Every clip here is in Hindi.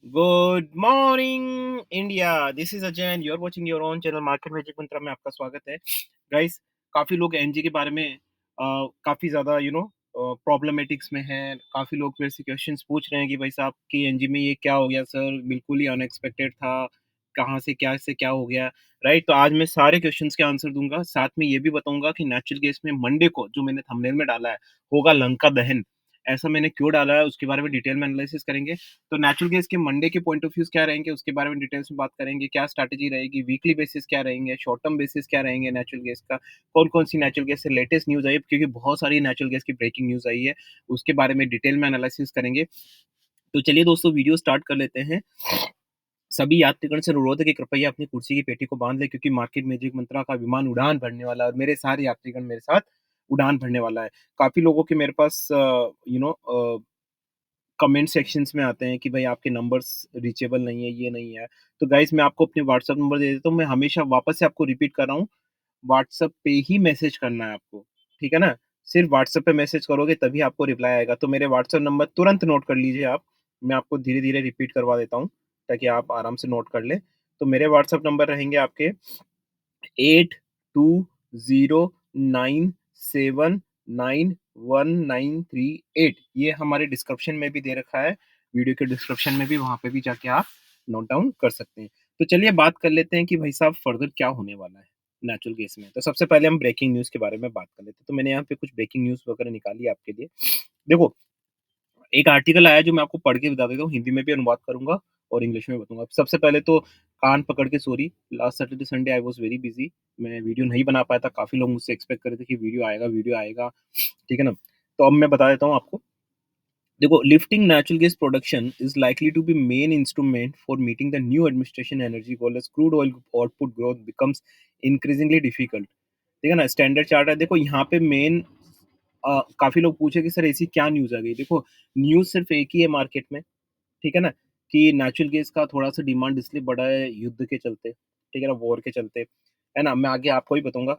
Good morning India. This is Ajay and you are watching your own channel market magic mantra में आपका स्वागत है। गाइस, काफी लोग एनजी के बारे में काफी ज्यादा प्रॉब्लमेटिक्स में हैं। काफी लोग मेरे से क्वेश्चंस पूछ रहे हैं कि भाई साहब की एनजी में ये क्या हो गया सर, बिल्कुल ही अनएक्सपेक्टेड था, कहाँ से क्या हो गया। राइट, तो आज मैं सारे क्वेश्चंस के आंसर दूंगा, साथ में ये भी बताऊंगा कि नेचुरल गैस में मंडे को जो मैंने थंबनेल में डाला है होगा लंका दहन। ऐसा मैंने क्यों डाला है उसके बारे में डिटेल में एनालिसिस करेंगे। तो नेचुरल गैस के मंडे के पॉइंट ऑफ व्यूज क्या रहेंगे उसके बारे में डिटेल्स में बात करेंगे। क्या स्ट्रैटेजी रहेगी, वीकली बेसिस क्या रहेंगे, शॉर्ट टर्म बेसिस क्या रहेंगे नेचुरल गैस का, कौन-कौन सी नेचुरल गैस से लेटेस्ट न्यूज़ आई है, क्योंकि बहुत सारी नेचुरल गैस की ब्रेकिंग न्यूज़ आई है, उसके बारे में डिटेल में एनालिसिस करेंगे। तो चलिए दोस्तों, वीडियो स्टार्ट कर लेते हैं। सभी यात्रीगण से अनुरोध है कि कृपया अपनी कुर्सी की पेटी को बांध लें, क्योंकि मार्केट मैजिक मंत्रा का विमान उड़ान भरने वाला है और मेरे सारे यात्रीगण मेरे साथ उड़ान भरने वाला है। काफ़ी लोगों के मेरे पास कमेंट सेक्शंस में आते हैं कि भाई आपके नंबर्स रीचेबल नहीं है, ये नहीं है। तो गाइज़, मैं आपको अपने व्हाट्सएप नंबर दे देता हूँ। मैं हमेशा वापस से आपको रिपीट कर रहा हूँ, व्हाट्सएप पे ही मैसेज करना है आपको, ठीक है ना? सिर्फ़ व्हाट्सएप पे मैसेज करोगे तभी आपको रिप्लाई आएगा। तो मेरे व्हाट्सएप नंबर तुरंत नोट कर लीजिए आप। मैं आपको धीरे-धीरे रिपीट करवा देता हूँ, ताकि आप आराम से नोट कर लें। तो मेरे व्हाट्सएप नंबर रहेंगे आपके 8209791938। ये हमारे डिस्क्रिप्शन में भी दे रखा है, वीडियो के डिस्क्रिप्शन में भी, वहाँ पे भी जाके आप नोट डाउन कर सकते हैं। तो चलिए बात कर लेते हैं कि भाई साहब फर्दर क्या होने वाला है नेचुरल गैस में। तो सबसे पहले हम ब्रेकिंग न्यूज़ के बारे में बात कर लेते हैं। तो मैंने यहाँ पे कुछ ब्रेकिंग न्यूज़ वगैरह निकाली है आपके लिए। देखो, एक आर्टिकल आया जो मैं आपको पढ़ के बता देता हूँ, हिंदी में भी अनुवाद करूँगा और इंग्लिश में बताऊँगा। सबसे पहले तो कान पकड़ के sorry, last Saturday Sunday I was very busy, मैं वीडियो नहीं बना पाया था। काफ़ी लोग मुझसे एक्सपेक्ट कर रहे थे कि वीडियो आएगा, ठीक है ना? तो अब मैं बता देता हूँ आपको। देखो, lifting natural gas production is likely to be main instrument for meeting the new administration energy goal as crude oil output growth becomes increasingly difficult. ठीक है ना? स्टैंडर्ड चार्ट है। देखो यहाँ पे मेन काफ़ी लोग पूछे कि सर ऐसी क्या न्यूज़ आ गई? देखो, न्यूज़ सिर्फ़ एक ही है मार्केट में, ठीक है ना? कि नेचुरल गैस का थोड़ा-सा डिमांड इसलिए बढ़ा है युद्ध के चलते, ठीक है ना? वॉर के चलते, है ना? मैं आगे आपको ही बताऊँगा,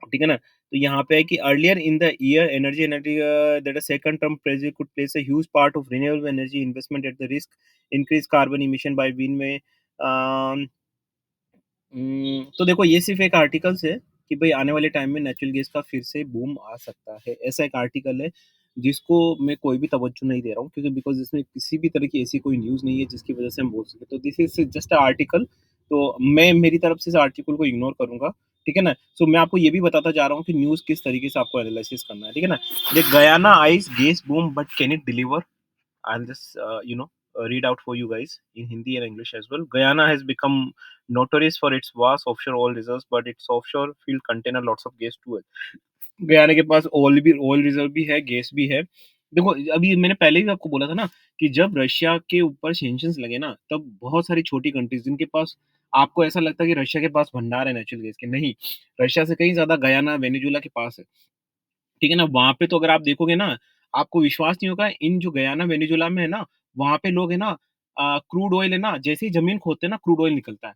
ठीक है ना? तो यहाँ पे है कि earlier in the year energy that a second term presidency could place a huge part of renewable energy investment at the risk increase carbon emission by wind में। तो देखो, ये सिर्फ़ एक आर्टिकल्स है कि भई आने वाले टाइम में नेचुरल गैस का फिर से बूम आ सकता है। ऐसा एक आर्टिकल है जिसको मैं कोई भी तवज्जो नहीं दे रहा हूँ, क्योंकि बिकॉज़ इसमें किसी भी तरह की ऐसी कोई न्यूज़ नहीं है जिसकी वज़ह से हम बोल सकें। तो this is just a article. तो मैं मेरी तरफ से इस आर्टिकल को इग्नोर करूँगा, ठीक है ना? सो मैं आपको ये भी बताता जा रहा हूँ कि न्यूज़ किस तरीके से आपको एनालिसिस करना है, ठीक है ना? The Guyana ice gas boom but can it deliver? I'll just read out for you guys in Hindi and English as well. Guyana has become notorious for its vast offshore oil reserves, but its offshore field contain a lots of gas too. Guyana के पास ऑयल रिजर्व भी है, गैस भी है। देखो, अभी मैंने पहले भी आपको बोला था ना कि जब रशिया के ऊपर सैंक्शंस लगे ना, तब बहुत सारी छोटी कंट्रीज़ जिनके पास, आपको ऐसा लगता है कि रशिया के पास भंडार है नेचुरल गैस के, नहीं, रशिया से कहीं ज़्यादा गयाना, वेनेजुएला के पास है। ठीक है ना? वहाँ पे तो अगर आप देखोगे ना, आपको विश्वास नहीं होगा, इन जो गयाना, वेनेजुएला में है ना, वहाँ पे लोग है ना, क्रूड ऑयल है ना, जैसे ही ज़मीन खोदते हैं ना, क्रूड ऑयल निकलता है।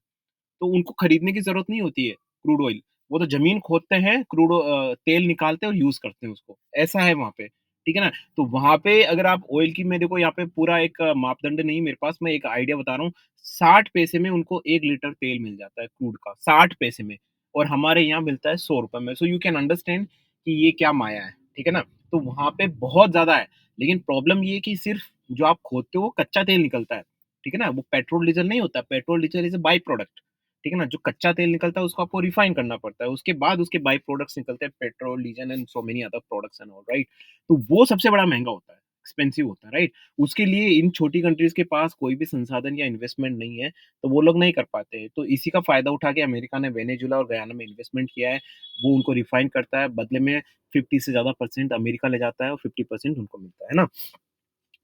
तो उनको खरीदने की ज़रूरत नहीं होती है क्रूड ऑयल। वो तो ज़मीन खोदते हैं, तेल निकालते हैं और यूज़ करते हैं उसको। ऐसा है वहाँ पे, ठीक है ना? तो वहाँ पे अगर आप ऑयल की, मैं देखो यहाँ पे पूरा एक मापदंड नहीं मेरे पास, मैं एक आइडिया बता रहा हूँ। 60 पैसे में उनको 1 लीटर तेल मिल जाता है क्रूड का, 60 पैसे में, और हमारे यहाँ मिलता है ₹100 में। सो यू कैन अंडरस्टैंड कि ये क्या माया है, ठीक है ना? तो वहाँ पे बहुत ज़्यादा है, लेकिन प्रॉब्लम ये है कि सिर्फ़ जो आप खोदते हो वो कच्चा तेल निकलता है, ठीक है ना? वो पेट्रोल, डीज़ल नहीं होता, petrol, diesel is a by product. ठीक है ना? जो कच्चा तेल निकलता है उसको आपको रिफाइन करना पड़ता है। उसके बाद उसके बाय प्रोडक्ट्स निकलते हैं, petrol, diesel and so many other products and all, right? तो वो सबसे बड़ा महँगा होता है, एक्सपेंसिव होता है, राइट? उसके लिए इन छोटी कंट्रीज़ के पास कोई भी संसाधन या इन्वेस्टमेंट नहीं है, तो वो लोग नहीं कर पाते हैं। तो इसी का फ़ायदा उठा के अमेरिका ने वेनेजुएला और गयाना में इन्वेस्टमेंट किया है। वो उनको रिफाइन करता है, बदले में 50 से ज़्यादा परसेंट अमेरिका ले जाता है और 50% उनको मिलता है ना?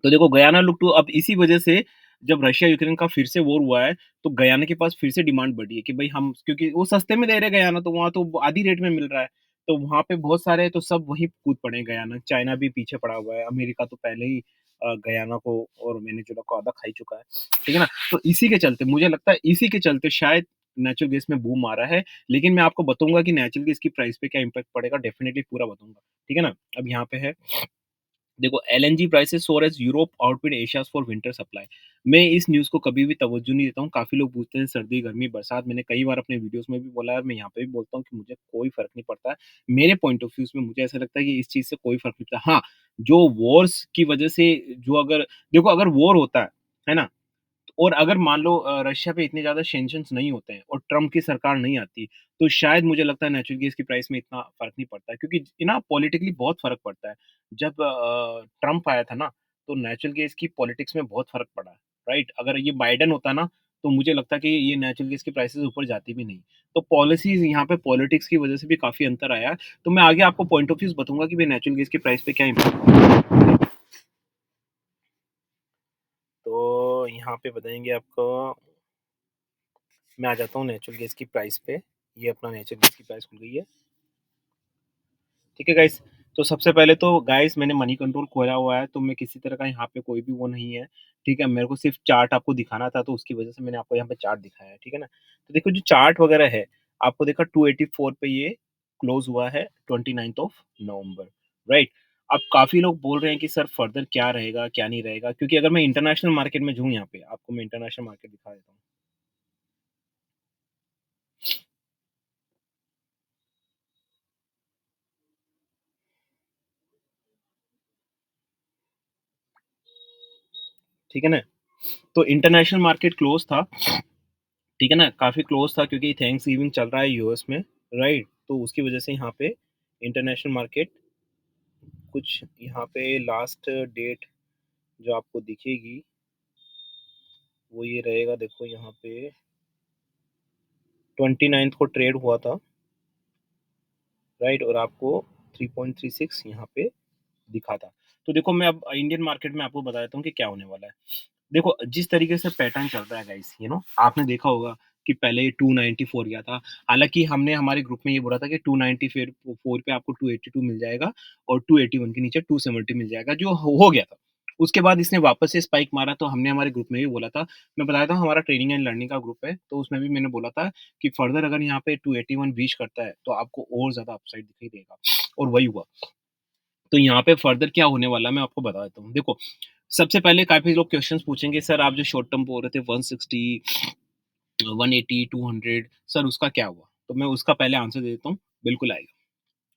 तो देखो, गयाना लुक टू, अब इसी वजह से जब रशिया यूक्रेन का फिर से वॉर हुआ है, तो गयाना के पास फिर से डिमांड बढ़ी है कि भाई हम, क्योंकि वो सस्ते में दे रहे हैं गयाना, तो वहाँ तो आधी रेट में मिल रहा है। तो वहाँ पे बहुत सारे, तो सब वहीं कूद पड़े हैं गयाना। चाइना भी पीछे पड़ा हुआ है, अमेरिका तो पहले ही गयाना को और वेनेजुएला को आधा खा ही चुका है, ठीक है ना? तो इसी के चलते, मुझे लगता है इसी के चलते शायद नेचुरल गैस में बूम आ रहा है। लेकिन मैं आपको बताऊँगा कि नेचुरल गैस की प्राइस पे क्या इम्पैक्ट पड़ेगा, डेफिनिटली पूरा बताऊँगा, ठीक है ना? अब यहाँ पे है देखो LNG prices soar as Europe outbids Asia's for winter supply. मैं इस न्यूज़ को कभी भी तवज्जो नहीं देता हूँ। काफ़ी लोग पूछते हैं सर्दी, गर्मी, बरसात। मैंने कई बार अपने वीडियोज़ में भी बोला है और मैं यहाँ पे भी बोलता हूँ कि मुझे कोई फ़र्क नहीं पड़ता है। मेरे पॉइंट ऑफ व्यूज़ में मुझे ऐसा लगता है कि इस चीज़ से कोई फ़र्क नहीं पड़ता। हाँ, जो वॉर्स की वज़ह से जो अगर देखो अगर वॉर होता है ना? और अगर मान लो रशिया पे इतने ज़्यादा सैंक्शंस नहीं होते हैं और ट्रम्प की सरकार नहीं आती, तो शायद मुझे लगता है नेचुरल गैस की प्राइस में इतना फ़र्क नहीं पड़ता है क्योंकि ना पॉलिटिकली बहुत फ़र्क पड़ता है। जब ट्रम्प आया था ना, तो नेचुरल गैस की पॉलिटिक्स में बहुत फ़र्क पड़ा है, राइट? अगर ये बाइडेन होता ना, तो मुझे लगता है कि ये नेचुरल गैस की प्राइसेज़ ऊपर जाती भी नहीं। तो पॉलिसीज़ यहाँ पे पॉलिटिक्स की वज़ह से भी काफ़ी अंतर आया है। तो मैं आगे आपको पॉइंट ऑफ व्यूज़ बताऊँगा कि भई नेचुरल गैस की प्राइस पे क्या इम्पैक्ट। तो यहाँ पे बताएँगे आपको। मैं आ जाता हूँ नेचुरल गैस की प्राइस पे। ये अपना नेचुरल गैस की प्राइस खुल गई है। ठीक है गाइस, तो सबसे पहले तो गाइस मैंने मनी कंट्रोल खोला हुआ है, तो मैं किसी तरह का यहाँ पे कोई भी वो नहीं है, ठीक है? मेरे को सिर्फ़ चार्ट आपको दिखाना था, तो उसकी वजह से मैंने आपको यहाँ पे चार्ट दिखाया है, ठीक है ना? तो देखो जो चार्ट वगैरह है, आपको देखा 284 पे ये क्लोज़ हुआ है 29th ऑफ नवंबर, राइट? अब काफ़ी लोग बोल रहे हैं कि सर फर्दर क्या रहेगा, क्या नहीं रहेगा? क्योंकि अगर मैं इंटरनेशनल मार्केट में जाऊँ यहाँ पे, आपको मैं इंटरनेशनल मार्केट दिखा देता हूँ। ठीक है ना? तो इंटरनेशनल मार्केट क्लोज़ था, ठीक है ना? काफ़ी क्लोज़ था क्योंकि थैंक्सगिविंग चल रहा है यूएस में, राइट? तो उसकी वज़ह से यहाँ पे इंटरनेशनल मार्केट कुछ यहाँ पे लास्ट डेट जो आपको दिखेगी, वो ये रहेगा देखो यहाँ पे 29th को ट्रेड हुआ था, राइट? और आपको 3.36 यहाँ पे दिखा था। तो देखो मैं अब इंडियन मार्केट में आपको बता देता हूँ कि क्या होने वाला है। देखो, जिस तरीके से पैटर्न चल रहा है गाइस, आपने देखा होगा कि पहले 294 गया था। हालाँकि हमने हमारे ग्रुप में ये बोला था कि 290 फिर 4 पे आपको 282 मिल जाएगा और 281 के नीचे 270 मिल जाएगा, जो हो गया था। उसके बाद इसने वापस से स्पाइक मारा, तो हमने हमारे ग्रुप में भी बोला था। मैं बताया था हमारा ट्रेनिंग एंड लर्निंग का ग्रुप है, तो उसमें भी मैंने बोला था कि फर्दर अगर यहाँ पे 281 रीच करता है, तो आपको और ज़्यादा अपसाइड दिखाई देगा और वही हुआ। तो यहाँ पे फर्दर क्या होने वाला है मैं आपको बता देता हूँ। देखो, सबसे पहले काफ़ी लोग क्वेश्चन्स पूछेंगे सर आप जो शॉर्ट टर्म बोल रहे थे 160, 180, 200 सर उसका क्या हुआ? तो मैं उसका पहले आंसर दे देता हूँ, बिल्कुल आएगा।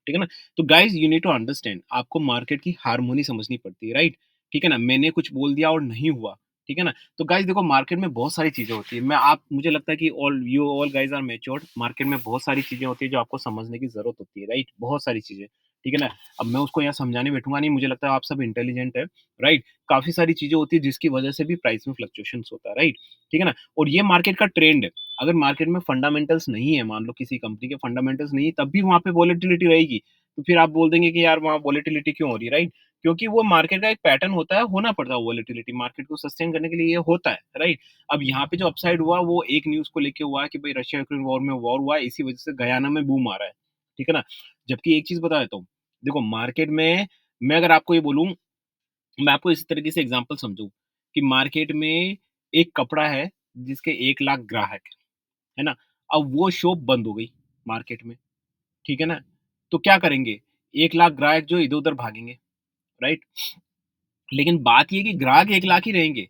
ठीक है ना? तो guys you need to understand आपको मार्केट की हार्मोनी समझनी पड़ती है, राइट? ठीक है ना? मैंने कुछ बोल दिया और नहीं हुआ, ठीक है ना? तो गाइज़ देखो मार्केट में बहुत सारी चीज़ें होती हैं। मैं आप मुझे लगता है कि all guys are matured market में बहुत सारी चीज़ें होती हैं जो आपको समझने की ज़रूरत होती है, राइट? बहुत सारी चीज़ें, ठीक है ना? अब मैं उसको यहाँ समझाने बैठूँगा नहीं, मुझे लगता है आप सब इंटेलिजेंट है, राइट? काफ़ी सारी चीज़ें होती हैं जिसकी वजह से भी प्राइस में फ्लक्चुएशंस होता है, राइट? ठीक है ना? और ये मार्केट का ट्रेंड है। अगर मार्केट में फंडामेंटल्स नहीं है, मान लो किसी कंपनी के फंडामेंटल्स नहीं है, तब भी वहाँ पे वोलेटिलिटी रहेगी। तो फिर आप बोल देंगे कि यार वहाँ वोलेटिलिटी क्यों हो रही है, राइट? क्योंकि वो मार्केट का एक पैटर्न होता है, होना पड़ता है वोलेटिलिटी मार्केट को सस्टेन करने के लिए ये होता है, राइट? अब यहाँ पे जो अपसाइड हुआ वो एक न्यूज़ को लेके हुआ है कि भाई रशिया यूक्रेन वॉर में वॉर हुआ है, इसी वजह से गयाना में बूम आ रहा है, ठीक है ना? जबकि एक चीज़ बता देता हूँ, देखो मार्केट में मैं अगर आपको ये बोलूँ, मैं आपको इस तरीके से एग्ज़ाम्पल समझूँ कि मार्केट में एक कपड़ा है जिसके 1 लाख ग्राहक है ना? अब वो शॉप बंद हो गई मार्केट में, ठीक है ना? तो क्या करेंगे? 1 लाख ग्राहक जो इधर-उधर भागेंगे, राइट? लेकिन बात ये है कि ग्राहक 1 लाख ही रहेंगे।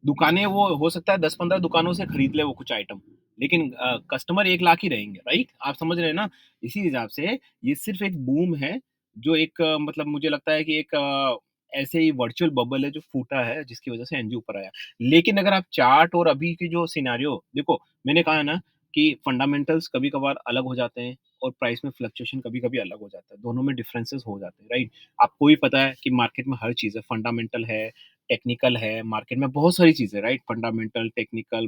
दुकानें वो हो सकता है 10-15 दुकानों से खरीद ले वो कुछ आइटम, लेकिन कस्टमर 1 लाख ही रहेंगे, राइट? आप समझ रहे हैं ना? इसी हिसाब से ये सिर्फ़ एक बूम है, जो एक मतलब मुझे लगता है कि एक ऐसे ही वर्चुअल बबल है जो फूटा है, जिसकी वज़ह से एनजी ऊपर आया। लेकिन अगर आप चार्ट और अभी की जो सिनेरियो देखो, मैंने कहा है ना कि फंडामेंटल्स कभी-कभार अलग हो जाते हैं और प्राइस में फ्लक्चुएशन कभी-कभी अलग हो जाता है। दोनों में डिफरेंसेस हो जाते हैं, राइट? आपको भी पता है कि मार्केट में हर चीज़ है, फंडामेंटल है, टेक्निकल है, मार्केट में बहुत सारी चीज़ें right? Fundamental, technical,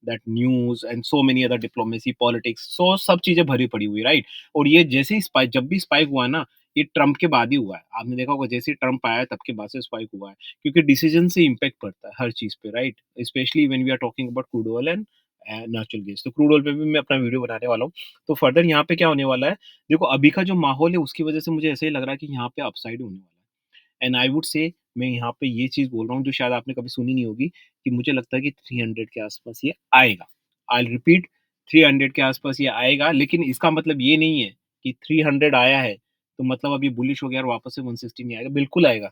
that news and so many other diplomacy, politics so सब चीज़ें भरी पड़ी हुई है, राइट? और ये जैसे ही स्पाइक जब भी स्पाइक हुआ है ना, ये ट्रम्प के बाद ही हुआ है। आपने देखा होगा जैसे ही ट्रम्प आया है तब के बाद से स्पाइक हुआ है। क्योंकि डिसीज़न से इम्पैक्ट पड़ता है हर चीज़ पे, right? Specially when we are talking about crude oil and natural gas. तो क्रूड ऑयल पे भी मैं अपना वीडियो बनाने वाला हूँ। तो फर्दर यहाँ पे क्या होने वाला है, देखो अभी का जो माहौल है उसकी वजह से मुझे ऐसा ही लग रहा है कि यहाँ पे अपसाइड होने वाला है। एंड आई वुड से मैं यहाँ पे ये चीज़ बोल रहा हूँ जो शायद आपने कभी सुनी नहीं होगी कि मुझे लगता है कि 300 के आस-पास ये आएगा। आई विल रिपीट 300 के आस-पास ये आएगा लेकिन इसका मतलब ये नहीं है कि 300 आया है तो मतलब अब ये बुलिश हो गया और वापस से 160 नहीं आएगा, बिल्कुल आएगा।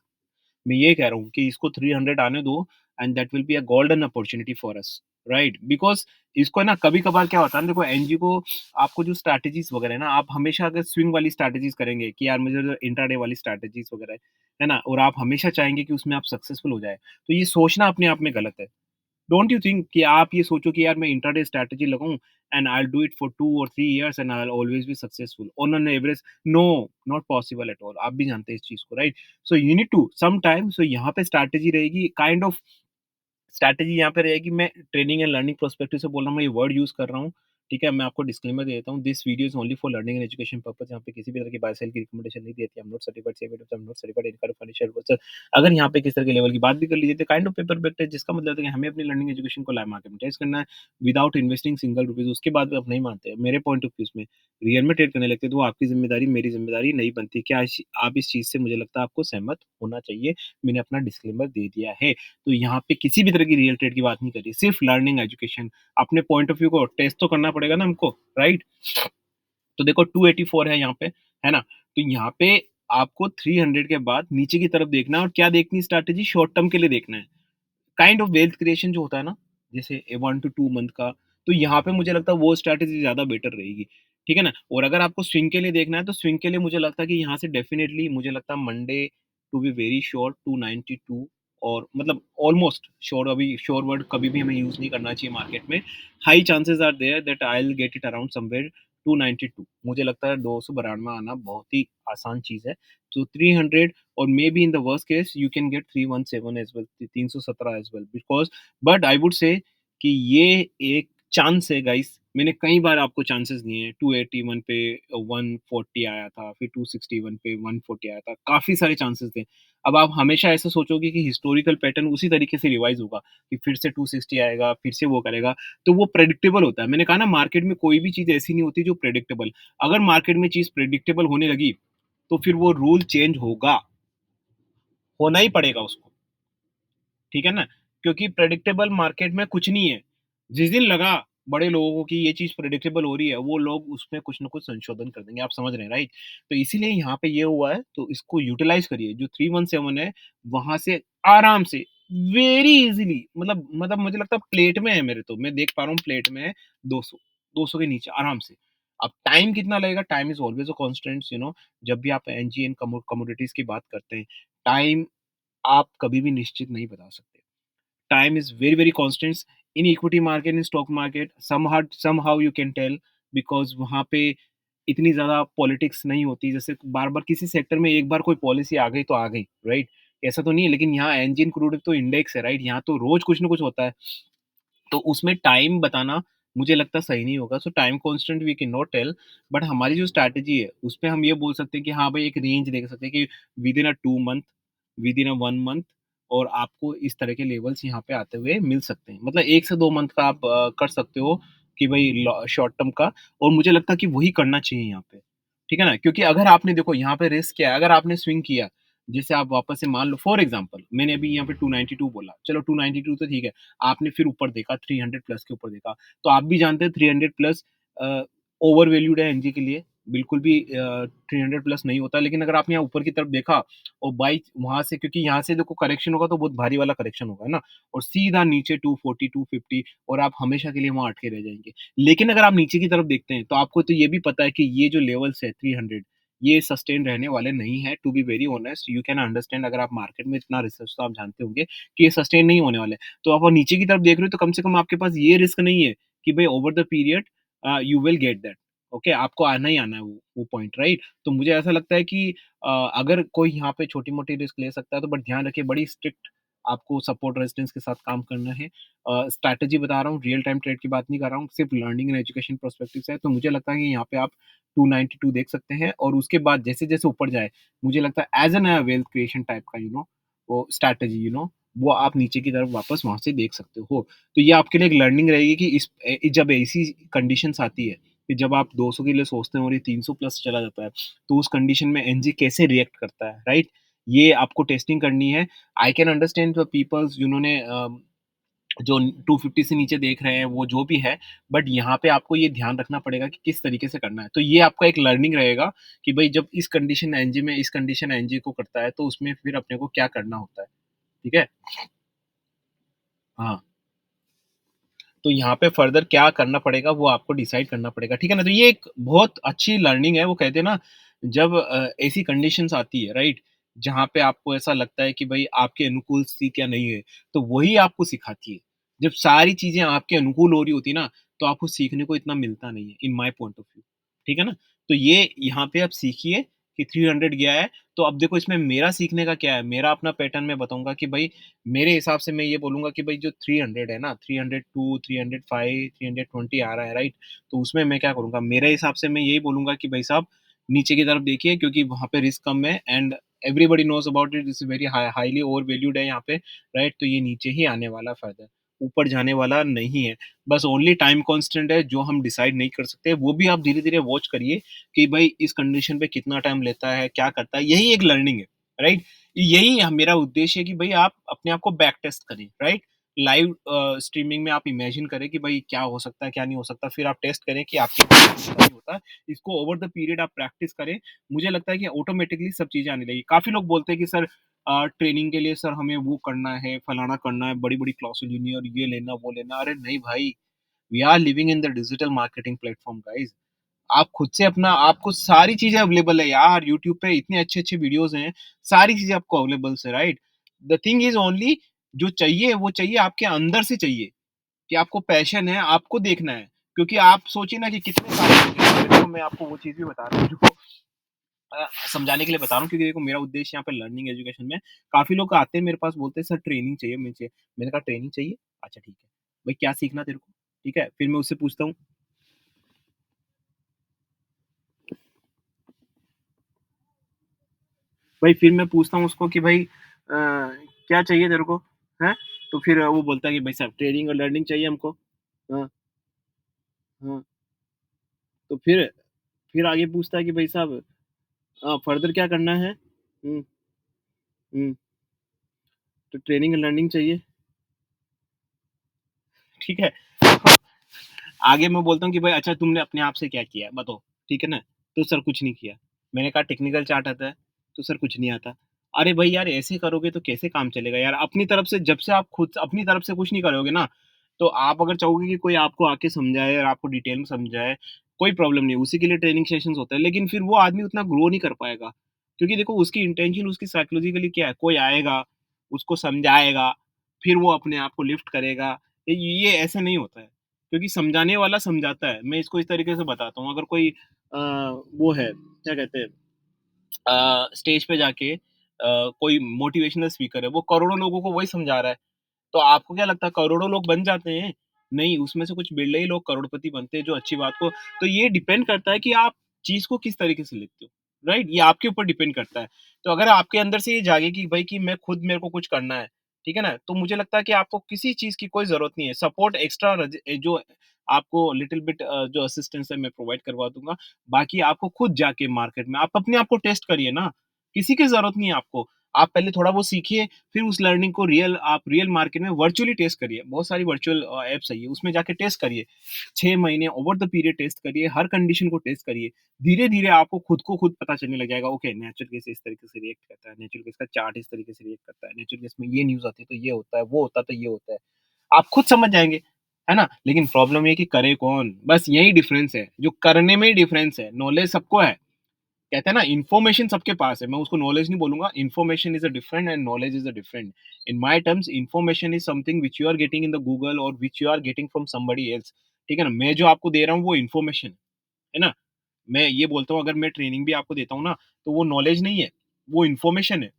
मैं ये कह रहा हूँ कि इसको 300 आने दो and that will be a golden opportunity for us, right? Because इसको ना कभी-कभार क्या होता है ना, देखो एनजी को आपको जो स्ट्रैटेजीज़ वगैरह है ना, आप हमेशा अगर स्विंग वाली स्ट्रैटेजीज़ करेंगे कि यार मुझे जो इंट्राडे वाली स्ट्रैटेजीज़ वगैरह है ना? और आप हमेशा चाहेंगे कि उसमें आप सक्सेसफुल हो जाएँ, तो ये सोचना अपने आप में गलत है। डोंट यू थिंक कि आप ये सोचो कि यार मैं इंट्राडे स्ट्रैटेजी लगाऊँ and I will do it for 2 और 3 years and I will always be successful on an average, no, not possible at all. आप भी जानते हैं इस चीज़ को, right? So you need to some time, so यहाँ पे स्ट्रैटेजी रहेगी काइंड ऑफ स्ट्रैटेजी यहाँ पे रहेगी। मैं ट्रेनिंग एंड लर्निंग पर्सपेक्टिव से बोल रहा हूँ, मैं ये वर्ड यूज़ कर रहा हूँ, ठीक है? मैं आपको डिस्क्लेमर दे देता हूँ, this video is only for learning and education purpose. यहाँ पे किसी भी तरह की बाय सेल की रिकमेंडेशन नहीं देती। I am not certified SEBI, I am not certified any kind of financial advisor. अगर यहाँ पे किसी तरह के लेवल की बात भी कर लीजिए तो काइंड ऑफ पेपर बेस्ड है, जिसका मतलब है कि हमें अपनी लर्निंग एजुकेशन को लाइव मार्केट में टेस्ट करना है विदाउट इन्वेस्टिंग सिंगल रुपीज़। उसके बाद भी आप नहीं मानते, मेरे पॉइंट ऑफ व्यू में रियल में ट्रेड करने लगते हैं, तो वो आपकी ज़िम्मेदारी, मेरी ज़िम्मेदारी नहीं बनती। क्या आप इस चीज़ से मुझे लगता है आपको सहमत होना चाहिए। मैंने अपना डिस्क्लेमर दे दिया है। तो यहाँ पे किसी भी तरह की रियल ट्रेड की बात नहीं करी, सिर्फ लर्निंग एजुकेशन। अपने पॉइंट ऑफ व्यू को टेस्ट तो करना पड़ेगा ना हमको, राइट? तो देखो 284 है यहाँ पे, है ना? तो यहाँ पे आपको 300 के बाद नीचे की तरफ देखना है और क्या देखनी स्ट्रैटेजी, शॉर्ट टर्म के लिए देखना है। काइंड ऑफ वेल्थ क्रिएशन जो होता है ना, जैसे 1 टू 2 मंथ का, तो यहाँ पे मुझे लगता है वो स्ट्रैटेजी ज़्यादा बेटर रहेगी, ठीक है ना? और अगर आपको स्विंग के लिए देखना है, तो स्विंग के लिए मुझे लगता है कि यहाँ से डेफिनिटली मुझे लगता है Monday to be very sure 292, और मतलब ऑलमोस्ट श्योर, अभी श्योर वर्ड कभी भी हमें यूज़ नहीं करना चाहिए मार्केट में। High chances are there that I will get it around somewhere 292। मुझे लगता है 292 आना बहुत ही आसान चीज़ है। तो 300 or maybe in the worst case you can get 317 as well, 317 as well, because but I would say कि ये एक चांस है गाइस। मैंने कई बार आपको चांसेस दिए हैं। 281 पे 140 आया था, फिर 261 पे 140 आया था, काफी सारे चांसेस थे। अब आप हमेशा ऐसा सोचोगे कि हिस्टोरिकल पैटर्न उसी तरीके से रिवाइज होगा कि फिर से 260 आएगा, फिर से वो करेगा, तो वो प्रेडिक्टेबल होता है। मैंने कहा ना, मार्केट में कोई भी चीज ऐसी नहीं होती जो प्रेडिक्टेबल। अगर मार्केट में चीज प्रेडिक्टेबल होने लगी तो फिर वो रूल चेंज होगा, होना ही पड़ेगा उसको, ठीक है ना? क्योंकि प्रेडिक्टेबल मार्केट में कुछ नहीं है। जिस दिन लगा बड़े लोगों को कि ये चीज़ प्रेडिक्टेबल हो रही है, वो लोग उसमें कुछ ना कुछ संशोधन कर देंगे, आप समझ रहे हैं, राइट? तो इसीलिए यहाँ पे ये हुआ है, तो इसको यूटिलाइज़ करिए। जो 317 है, वहाँ से आराम से वेरी ईज़िली, मतलब मुझे लगता है प्लेट में है मेरे, तो मैं देख पा रहा हूँ प्लेट में है 200, 200 के नीचे आराम से। अब टाइम कितना लगेगा? Time is always a constant, जब भी आप एनजी एंड कमोडिटीज़ की बात करते हैं, टाइम आप कभी भी निश्चित नहीं बता सकते। Time is very very constant in equity market, in stock market, somehow you can tell, because वहाँ पे इतनी ज़्यादा पॉलिटिक्स नहीं होती। जैसे बार बार किसी सेक्टर में एक बार कोई पॉलिसी आ गई तो आ गई, राइट? ऐसा तो नहीं है, लेकिन यहाँ एंजिन क्रूड तो इंडेक्स है, राइट? यहाँ तो रोज कुछ ना कुछ होता है, तो उसमें टाइम बताना मुझे लगता सही नहीं होगा। So time constant we can not tell, but हमारी जो स्ट्रैटेजी है उसपे हम ये बोल सकते हैं कि हाँ भाई, एक रेंज देख सकते हैं कि with in a 2 month, with in a 1 month, और आपको इस तरह के लेवल्स यहाँ पे आते हुए मिल सकते हैं। मतलब 1 से 2 मंथ का आप कर सकते हो कि भाई शॉर्ट टर्म का, और मुझे लगता है कि वही करना चाहिए यहाँ पे, ठीक है ना? क्योंकि अगर आपने देखो यहाँ पे रिस्क क्या है, अगर आपने स्विंग किया, जैसे आप वापस से मान लो फॉर एग्जांपल मैंने अभी यहाँ पे 292 बोला, चलो 292 तो ठीक है, आपने फिर ऊपर देखा 300 प्लस के ऊपर देखा, तो आप भी जानते हैं 300 प्लस ओवर वैल्यूड है एनजी के लिए, बिल्कुल भी 300 प्लस नहीं होता। लेकिन अगर आपने यहाँ ऊपर की तरफ देखा और बाई वहां से, क्योंकि यहाँ से देखो करेक्शन होगा तो बहुत भारी वाला करेक्शन होगा, है ना? और सीधा नीचे 240 250, और आप हमेशा के लिए वहां अटके रह जाएंगे। लेकिन अगर आप नीचे की तरफ देखते हैं तो आपको तो ये भी पता है कि ये जो लेवल्स है 300, ये सस्टेन रहने वाले नहीं है। To be very honest, you can understand, अगर आप मार्केट में इतना रिसर्च तो आप जानते होंगे कि ये सस्टेन नहीं होने वाले। तो आप नीचे की तरफ देख रहे हो तो कम से कम आपके पास ये रिस्क नहीं है कि भाई over the period you will get that. Okay, आपको आना ही आना है वो पॉइंट, राइट? तो मुझे ऐसा लगता है कि अगर कोई यहाँ पे छोटी मोटी रिस्क ले सकता है तो, बट ध्यान रखिए बड़ी स्ट्रिक्ट आपको सपोर्ट रेजिस्टेंस के साथ काम करना है। स्ट्रैटेजी बता रहा हूँ, रियल टाइम ट्रेड की बात नहीं कर रहा हूँ, सिर्फ लर्निंग एंड एजुकेशन पर्सपेक्टिव से है। तो मुझे लगता है कि यहाँ पे आप 292 देख सकते हैं, और उसके बाद जैसे-जैसे ऊपर जाए, मुझे लगता है as an wealth creation type का वो स्ट्रैटेजी वो आप नीचे की तरफ वापस वहाँ से देख सकते हो। तो ये आपके लिए एक लर्निंग रहेगी कि जब ऐसी कंडीशंस आती है कि जब आप 200 के लिए सोचते हैं और ये 300 प्लस चला जाता है, तो उस कंडीशन में एनजी कैसे रिएक्ट करता है, राइट? ये आपको टेस्टिंग करनी है। I can understand the peoples जिन्होंने जो 250 से नीचे देख रहे हैं वो जो भी है, बट यहाँ पे आपको ये ध्यान रखना पड़ेगा कि किस तरीके से करना है। तो ये आपका एक लर्निंग रहेगा कि भई जब इस कंडीशन एनजी में इस कंडीशन एनजी को करता है तो उसमें फिर अपने को क्या करना होता है, ठीक है? हाँ, तो यहाँ पे फर्दर क्या करना पड़ेगा वो आपको डिसाइड करना पड़ेगा, ठीक है ना? तो ये एक बहुत अच्छी लर्निंग है, वो कहते हैं ना जब ऐसी कंडीशंस आती है, राइट? जहाँ पे आपको ऐसा लगता है कि भई आपके अनुकूल स्थितियाँ नहीं है, तो वही आपको सिखाती है। जब सारी चीज़ें आपके अनुकूल हो रही होती है ना, तो आपको सीखने को इतना मिलता नहीं है, in my point of view, ठीक है ना? तो ये यहाँ पे आप सीखिए कि 300 गया है, तो अब देखो इसमें मेरा सीखने का क्या है? मेरा अपना पैटर्न मैं बताऊँगा कि भई मेरे हिसाब से मैं ये बोलूँगा कि भई जो 300 है ना, 302, 305, 320 आ रहा है, राइट? तो उसमें मैं क्या करूँगा, मेरे हिसाब से मैं यही बोलूँगा कि भाई साहब नीचे की तरफ देखिए क्योंकि वहाँ पे रिस्क कम है and everybody knows about it, it's very highly over valued है यहाँ पे, राइट? तो ये नीचे ही आने वाला फ़ायदा है, ऊपर जाने वाला नहीं है। बस ओनली टाइम कांस्टेंट है जो हम डिसाइड नहीं कर सकते, वो भी आप धीरे-धीरे वॉच करिए कि भई इस कंडीशन पे कितना टाइम लेता है, क्या करता है, यही एक लर्निंग है, राइट? यही मेरा उद्देश्य है कि भई आप अपने आप को बैक टेस्ट करें, राइट? लाइव स्ट्रीमिंग में आप इमेजिन करें कि भई क्या हो सकता है, क्या नहीं हो सकता, फिर आप टेस्ट करें कि आपके होता नहीं होता। इसको ओवर द पीरियड आप प्रैक्टिस करें, मुझे लगता है कि ऑटोमैटिकली सब चीज़ें आने लगेगी। काफ़ी लोग बोलते हैं कि सर ट्रेनिंग के लिए सर हमें वो करना है, फलाना करना है, बड़ी-बड़ी क्लासेस लेनी है और ये लेना, वो लेना। अरे नहीं भाई, we are living in the digital marketing platform guys. आप खुद से अपना आपको सारी चीज़ें अवेलेबल है यार, यूट्यूब पे इतने अच्छे-अच्छे वीडियोज़ हैं, सारी चीज़ें आपको अवेलेबल्स है, right? The thing is only जो चाहिए वो चाहिए आपके अंदर से चाहिए, कि आपको पैशन है, आपको देखना है। क्योंकि आप सोचिए ना कि कितने सारे लोग हैं, देखो मैं आपको वो चीज़ भी बता रहा हूँ जो समझाने के लिए बता रहा हूँ क्योंकि देखो मेरा उद्देश्य यहाँ पे लर्निंग एजुकेशन में काफ़ी लोग आते हैं मेरे पास बोलते हैं सर ट्रेनिंग चाहिए मुझे। मैंने कहा ट्रेनिंग चाहिए? अच्छा ठीक है। भाई क्या सीखना तेरे को? ठीक है? फिर मैं उससे पूछता हूँ भाई फिर मैं पूछता हूँ उसको कि भाई क्या चाहिए तेरे को? हैं? तो फिर वो बोलता है कि भाई साहब ट्रेनिंग और लर्निंग चाहिए हमको। हाँ, हाँ। तो फिर आगे पूछता है कि भाई साहब फर्दर क्या करना है? हुँ, हुँ। तो ट्रेनिंग और लर्निंग चाहिए, ठीक है? आगे मैं बोलता हूँ कि भाई अच्छा तुमने अपने आप से क्या किया है? बताओ, ठीक है ना? तो सर कुछ नहीं किया। मैंने कहा टेक्निकल चार्ट आता है? तो सर कुछ नहीं आता। अरे भाई यार ऐसे करोगे तो कैसे काम चलेगा यार? अपनी तरफ से जब से आप खुद अपनी तरफ से कुछ नहीं करोगे ना, तो आप अगर चाहोगे कि कोई आपको आके समझाए और आपको डिटेल में समझाए, कोई प्रॉब्लम नहीं, उसी के लिए ट्रेनिंग सेशंस होते हैं। लेकिन फिर वो आदमी उतना ग्रो नहीं कर पाएगा। क्योंकि देखो उसकी इंटेंशन उसकी साइकोलॉजिकली क्या है, कोई आएगा, उसको समझाएगा, फिर वो अपने आप को लिफ्ट करेगा। ये ऐसे नहीं होता है। क्योंकि समझाने वाला समझाता है। मैं इसको इस तरीके से बताता हूँ, अगर कोई वो है, क्या कहते हैं स्टेज पे जाके कोई मोटिवेशनल स्पीकर है, वो करोड़ों लोगों को वही समझा रहा है। तो आपको क्या लगता है करोड़ों लोग बन जाते हैं? नहीं, उसमें से कुछ बिरले ही लोग करोड़पति बनते हैं, जो अच्छी बात को तो ये डिपेंड करता है कि आप चीज़ को किस तरीके से लेते हो, राइट? ये आपके ऊपर डिपेंड करता है। तो अगर आपके अंदर से ये जागे कि भाई कि मैं खुद मेरे को कुछ करना है, ठीक है ना? तो मुझे लगता है कि आपको किसी चीज़ की कोई ज़रूरत नहीं है। सपोर्ट एक्स्ट्रा जो आपको लिटिल बिट जो असिस्टेंस है मैं प्रोवाइड करवा दूँगा। बाकी आपको खुद जाके मार्केट में आप अपने आप को टेस्ट करिए ना, किसी की ज़रूरत नहीं है आपको। आप पहले थोड़ा बहुत सीखिए, फिर उस लर्निंग को आप रियल मार्केट में वर्चुअली टेस्ट करिए। बहुत सारी वर्चुअल ऐप्स आई है, उसमें जाके टेस्ट करिए। 6 महीने ओवर द पीरियड टेस्ट करिए, हर कंडीशन को टेस्ट करिए। धीरे-धीरे आपको खुद को खुद पता चलने लग जाएगा, ओके नेचुरल गैस इस तरीके से रिएक्ट करता है, नेचुरल गैस का चार्ट इस तरीके से रिएक्ट करता है, नेचुरल गैस में ये न्यूज़ आती है तो ये होता है, वो होता है तो ये होता है। आप खुद समझ जाएँगे, है ना? लेकिन प्रॉब्लम ये है कि करे कौन? बस यही डिफरेंस है, जो करने में ही डिफरेंस है, नॉलेज सबको है। कहते हैं ना इन्फॉर्मेशन सबके पास है, मैं उसको नॉलेज नहीं बोलूँगा, information is a different and knowledge is a different. In my terms information is something which you are getting in the Google और which you are getting from somebody else, ठीक है ना? मैं जो आपको दे रहा हूँ वो इन्फॉर्मेशन है ना? मैं ये बोलता हूँ अगर मैं ट्रेनिंग भी आपको देता हूँ ना, तो वो नॉलेज नहीं है, वो इन्फॉर्मेशन है।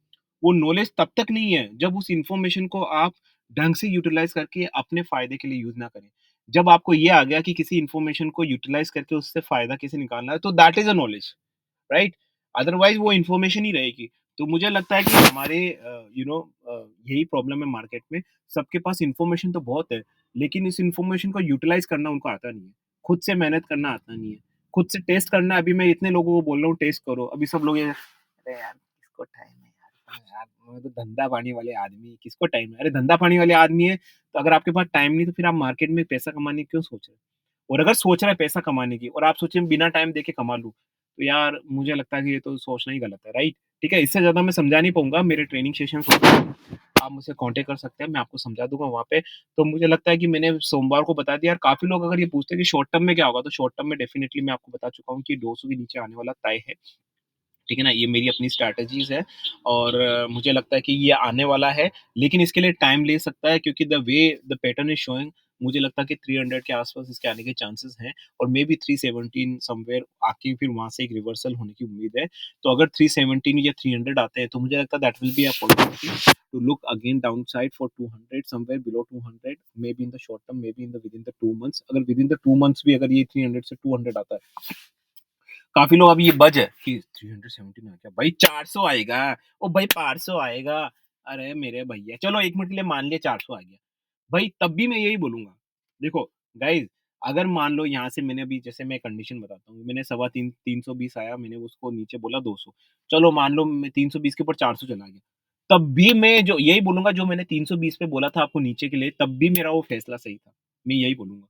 वो नॉलेज तब तक नहीं है, जब उस इन्फॉर्मेशन को आप ढंग से यूटिलाइज़ करके अपने फ़ायदे के लिए यूज़ ना करें। जब आपको ये आ गया कि किसी इन्फॉर्मेशन को यूटिलाइज़ करके उससे फ़ायदा कैसे निकालना है, तो that is a knowledge. Right? Otherwise वो इन्फॉर्मेशन ही रहेगी। तो मुझे लगता है कि हमारे यही प्रॉब्लम है मार्केट में, सबके पास इन्फॉर्मेशन तो बहुत है, लेकिन इस इन्फॉर्मेशन को यूटिलाइज़ करना उनको आता नहीं है। खुद से मेहनत करना आता नहीं है। खुद से टेस्ट करना अभी मैं इतने लोगों को बोल रहा हूँ टेस्ट करो, अभी सब लोग ये अरे यार किसको टाइम है यार, यार हाँ, तो धंधा पानी वाले आदमी किसको टाइम है? अरे धंधा पानी वाले आदमी है, तो अगर आपके पास टाइम नहीं तो फिर आप मार्केट में पैसा कमाने की क्यों सोच रहे हो? और अगर सोच रहे हैं पैसा कमाने की और आप सोचे बिना टाइम देके कमा लूँ, तो यार मुझे लगता है कि ये तो सोचना ही गलत है, राइट? ठीक है, इससे ज़्यादा मैं समझा नहीं पाऊँगा, मेरे ट्रेनिंग सेशंस होते हैं, आप मुझसे कॉन्टैक्ट कर सकते हैं, मैं आपको समझा दूँगा वहाँ पे। तो मुझे लगता है कि मैंने सोमवार को बता दिया और काफ़ी लोग अगर ये पूछते हैं कि शॉर्ट टर्म में क्या होगा, तो शॉर्ट टर्म में डेफ़िनिटली मैं आपको बता चुका हूँ कि 200 के नीचे आने वाला तय है। ठीक है ना? ये मेरी अपनी स्ट्रैटेजीज़ है और मुझे लगता है कि ये आने वाला है, लेकिन इसके लिए टाइम ले सकता है क्योंकि the way the pattern is showing मुझे लगता है कि 300 के आस-पास इसके आने के चांसेस हैं और मे बी 317 समव्हेयर आके फिर वहाँ से एक रिवर्सल होने की उम्मीद है। तो अगर 317 या 300 आते हैं, तो मुझे लगता है that will be a possibility to look again downside for 200 somewhere below 200 may be in the short term, may be in the within the 2 months. अगर विदिन द 2 मंथ्स भी अगर ये 300 से 200 आता है काफ़ी लोग अभी ये बज़ है कि 317 आ गया, भाई 400 आएगा, ओ भाई 500 आएगा। अरे मेरे भैया चलो 1 मिनट के लिए मान लिया 400 आ गया। भाई तब भी मैं यही बोलूँगा, देखो गाइज़ अगर मान लो यहाँ से मैंने अभी जैसे मैं कंडीशन बताता हूँ, मैंने सवा 320 आया, मैंने उसको नीचे बोला 200 चलो मान लो मैं 320 के ऊपर 400 चला गया। तब भी मैं जो यही बोलूँगा जो मैंने 320 पे बोला था आपको नीचे के लिए, तब भी मेरा वो फैसला सही था। मैं यही बोलूँगा।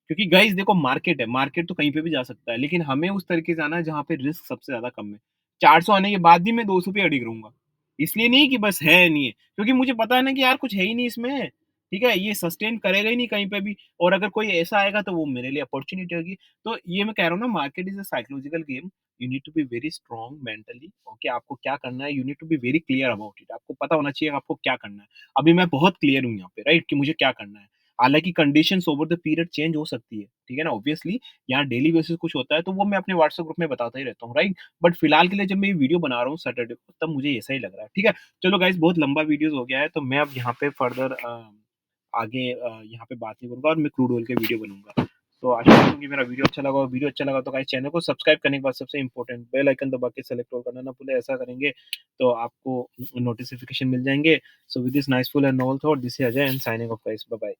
क्योंकि गाइस देखो मार्केट है, मार्केट तो कहीं पे भी जा सकता है, लेकिन हमें उस तरीके से आना है जहाँ पे रिस्क सबसे ज़्यादा कम है। 400 आने के बाद भी मैं 200 पे अड़ी रहूँगा। इसलिए नहीं कि बस है नहीं है, क्योंकि मुझे पता है ना कि यार कुछ है ही नहीं इसमें, ठीक है? ये सस्टेन करेगा ही नहीं कहीं पे भी और अगर कोई ऐसा आएगा तो वो मेरे लिए अपॉर्च्युनिटी होगी। तो ये मैं कह रहा हूँ ना market is a psychological game, you need to be very strong mentally okay आपको क्या करना है, you need to be very clear about it आपको पता होना चाहिए आपको क्या करना है। अभी मैं बहुत क्लियर हूँ यहाँ पे राइट कि मुझे क्या करना है। हालाँकि conditions over the period change हो सकती है, ठीक है ना? ऑब्वियसली यहाँ डेली बेसिस कुछ होता है, तो वो मैं अपने व्हाट्सएप ग्रुप में बताता ही रहता हूँ, राइट? बट फिलहाल के लिए जब मैं ये वीडियो बना रहा हूँ सैटरडे को, तब मुझे ऐसा ही लग रहा है, ठीक है? चलो गाइज़ बहुत लंबा वीडियोज़ हो गया है, तो मैं अब यहाँ पे फर्दर आगे यहाँ पे बात नहीं करूँगा और मैं क्रूड ऑयल के वीडियो बनाऊँगा। तो आशा करता हूँ कि मेरा वीडियो अच्छा लगा हो, वीडियो अच्छा लगा तो गाइज़ चैनल को सब्सक्राइब करने के बाद सबसे इम्पोर्टेंट बेल आइकन दबा के सेलेक्ट ऑल करना ना भूलें, ऐसा करेंगे तो आपको नोटिफ़िकेशन मिल जाएँगे। So with this nice full and novel thought, this is Ajay and signing off guys. Bye bye.